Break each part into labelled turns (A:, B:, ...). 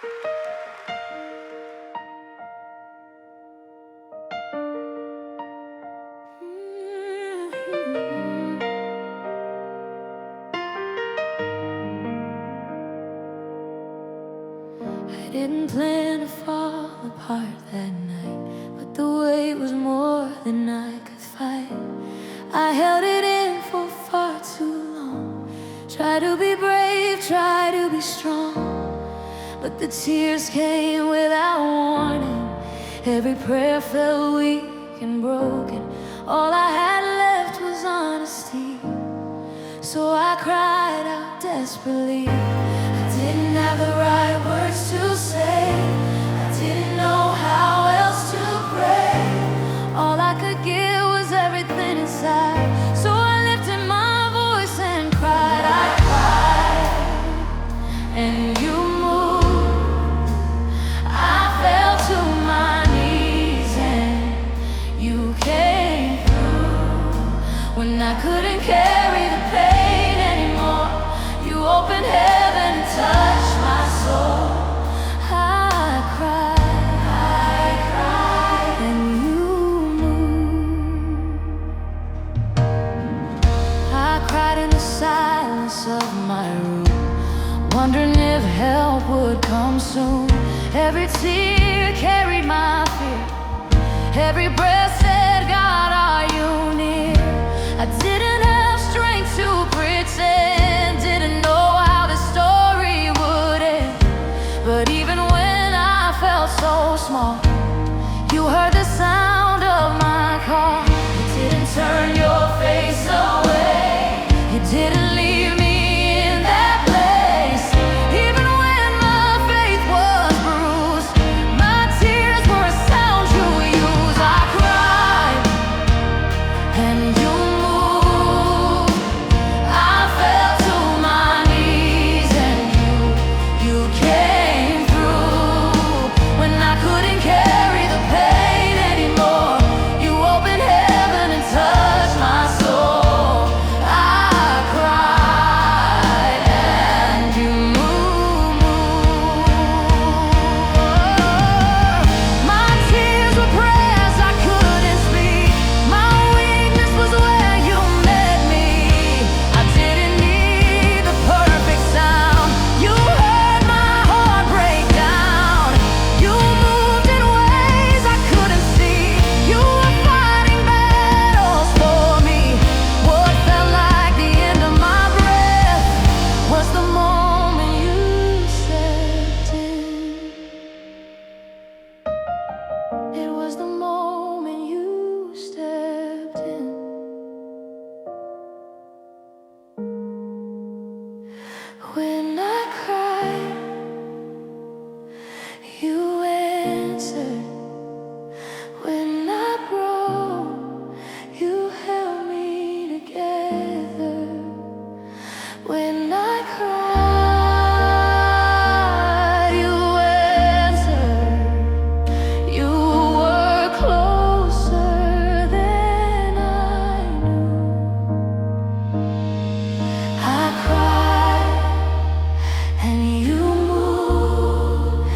A: I didn't plan to fall apart that night, but the weight was more than I could fight. I held it in for far too long. Try to be brave, try to be strong, but the tears came without warning. Every prayer felt weak and broken. All I had left was honesty, so I cried out desperately. I didn't have the right words to say, I didn't know how else to pray. All I could give was everything inside, so I lifted my voice and cried. I cried, and you moved. I fell to my knees, and you came through. When I couldn't carry the pain anymore, you opened heaven and touched my soul. I cried, and you moved. I cried in the silence of my room, wondering if help would come soon. Every tear carried my fear, every breath said, God, are you near? I didn't have strength to pretend, didn't know how the story would end. But even when I felt so small, you heard the sound of my call. You didn't turn your face away, you didn't leave me in that place. Even when my faith was bruised, my tears were a sound you used. I cried, and you moved. I fell to my knees, and you came through. When I couldn't carry the pain anymore, you opened heaven and touched my soul. I cried, and you moved. My tears were prayers I couldn't speak, my weakness was where you met me. I didn't need the perfect sound, you heard my heart break down. You moved in ways I couldn't see, you were fighting battles for me. What felt like the end of my breath was the moment you stepped in. It was the moment you stepped in. When I cried, you answered. When I broke, you held me together. When I cried, you answered. You were closer than I knew. I cried, and you moved.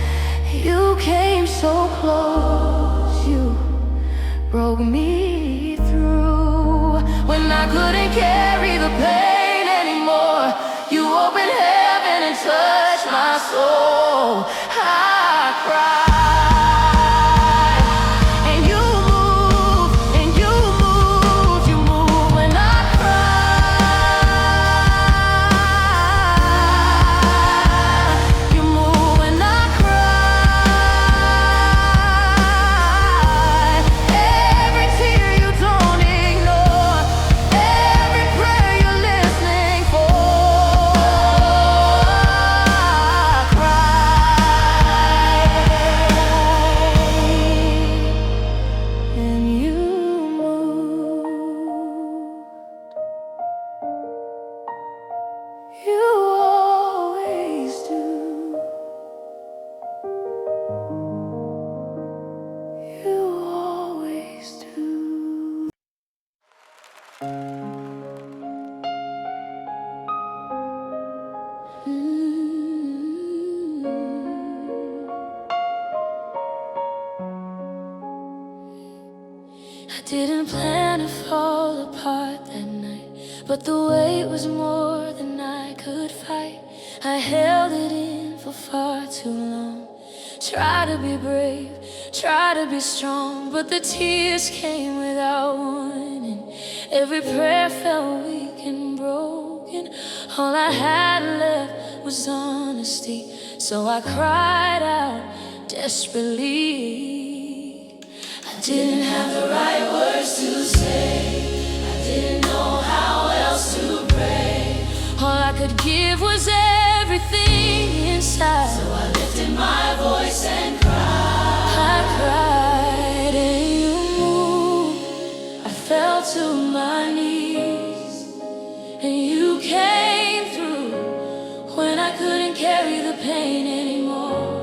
A: You came so close, you broke me through. When I couldn't carry the pain anymore, you opened heaven and touched my soul. I cried, and you moved, and you moved, you moved. When I cried, you moved. When I cried, every tear you don't ignore, every prayer you're listening for. I cried, I didn't plan to fall apart that night, but the weight was more than I could fight. I held it in for far too long. Try to be brave, try to be strong, but the tears came without warning. Every prayer felt weak and broken. All I had left was honesty, so I cried out desperately. I didn't have the right words to say, I didn't know how else to pray. All I could give was everything inside, so I lifted my voice and cried. I cried and you moved. I fell to my knees and you came through when I couldn't carry the pain anymore.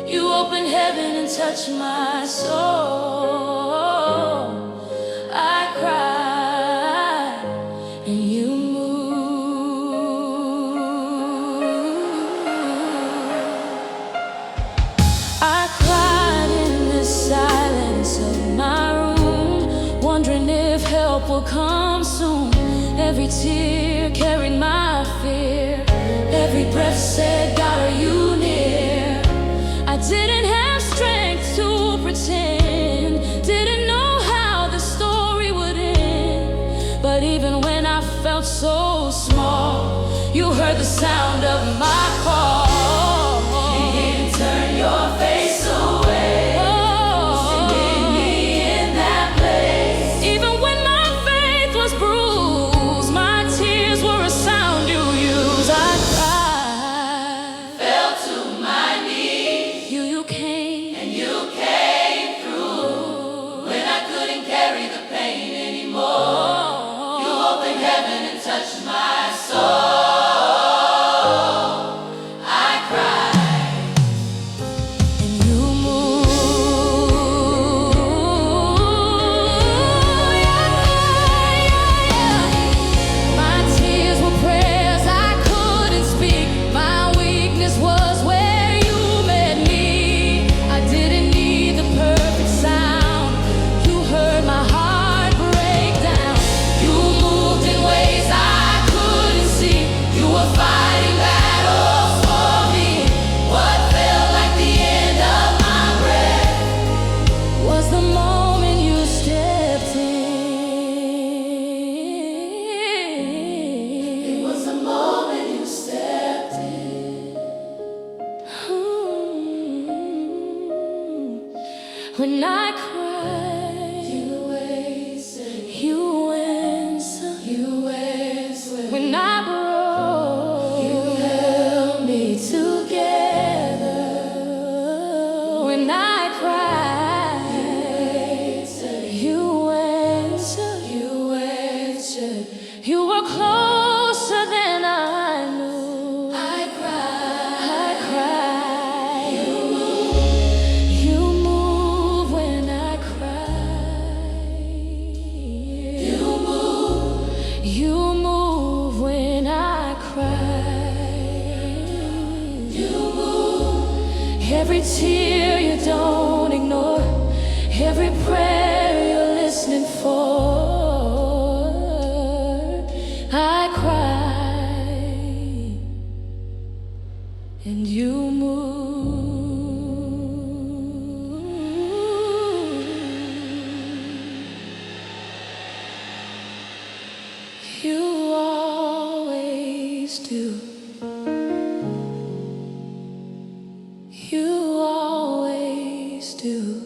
A: You opened heaven and touched my soul. I cried and you moved. I cried in the silence of my room, wondering if help will come soon. Every tear carried my fear. Every breath said, God, are you near? I didn't have strength to pretend, didn't know how the story would end. But even when I felt so small, you heard the sound of my call. You didn't turn your face away. You didn't meet me in that place. Even when my faith was bruised, my tears were a sound you used. I cried, fell to my knees. You came, and you came through when I couldn't carry the pain anymore. You opened heaven and touched my soul. I cried, and you moved. My tears were prayers I couldn't speak. My weakness was where you met me. I didn't need the perfect sound. You heard my heart break down. You moved in ways I couldn't see. You were fighting battles for me. What felt like the end of my breath was the moment you stepped in. It was the moment you stepped in. When I cried, you answered. You answered. You answered. When I broke, you held me together. When I cried, you answered. You answered. You were closer than I knew. I cried. I cried. You move when I cry. You move when I cry. You move. Every tear you don't ignore, every prayer you're listening for. I cry and you move. You always do. You always do.